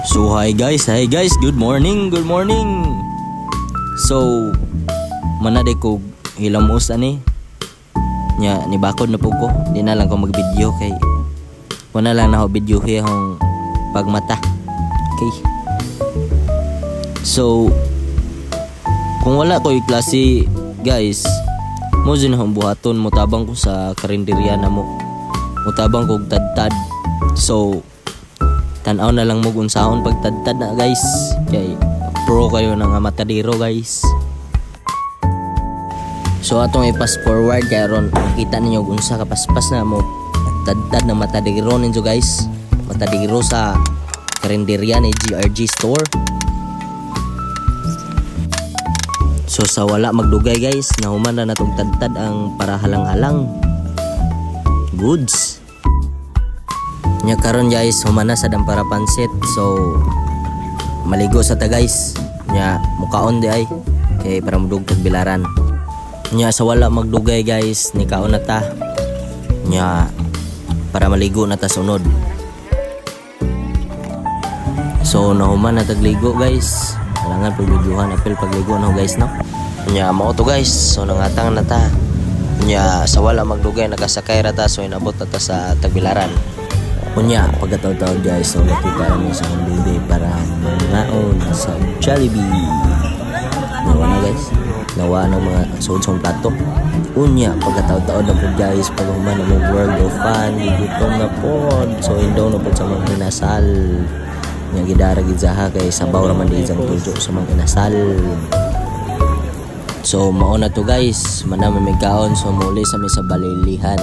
So hi guys, good morning. So manade ko hilamos ani nya ni bakod na pug ko. Di na lang ko mag-video kay wala lang na ako video hong pagmata. Okay. So kung wala ko klase guys, mo din akong buhaton mo tabang ko sa karinderya na mo. Mutabang kog tadtad. So tan-aw na lang mo unsaon pagtadtad na guys. Kay pro kayo ng matadero guys. So atong i-pass forward kay ron makita ninyo unsa ka paspas na mo tadtad na matadero ninyo guys. Matadero sa karinderya ni GRG store. So sa wala magdugay guys, nahuman na natong tadtad ang para halang-halang goods. Nya karon guys, humana sa dampara pansit. So maligo sa ta guys. Nya mukaon di ay kay para mudugtog bilaran. Nya sa wala magdugay guys, ni kaon na ta. Nya para maligo na ta sunod. So nahuman na tagligo guys. Kailangan pagbidyuhan apil pagligo no guys no. Nya mao to guys. So nangatang na ta. Nya sa wala magdugay nakasakay ra ta so inabot na ta sa Tagbilaran. Unya pagkataon guys, so nakita kami sa baby para mangaon sa Jollibee. Nawa na guys. Nawa ng mga sudsong plato. Unya pagkataon na po guys, paghuman na mo World of Fun, gutom na po. So indaw na po sa mga inasal. Nya gidara gid saha kay sabaw ra man di jang tujo sa mga inasal. So mao na to guys, manami may kaon so muli sa may sa balilihan.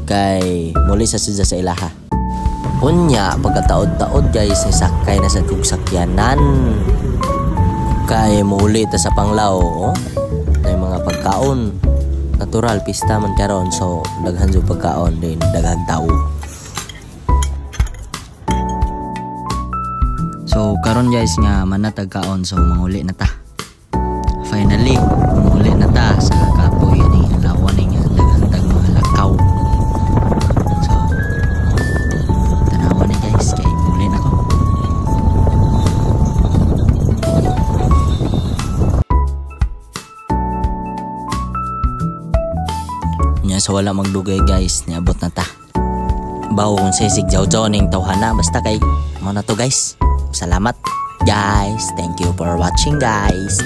Kay muli sa sidya sa ilaha. Unya pagkataod-taod guys ni sakay na sa tugsakyanan. Kay muli ta sa Panglao oh. May mga pagkaon. Natural pista man karon so daghan jud pagkaon din daghang tao. So karon guys nga manatag kaon so manguli na ta. Finally manguli na ta sa kapoy ni lawan ni nga daghang mga lakaw. So wala magdugay guys, niabot na ta. Bawo kung sisig jaw-jaw ning tawhana basta kay mo na to guys. Salamat guys. Thank you for watching guys.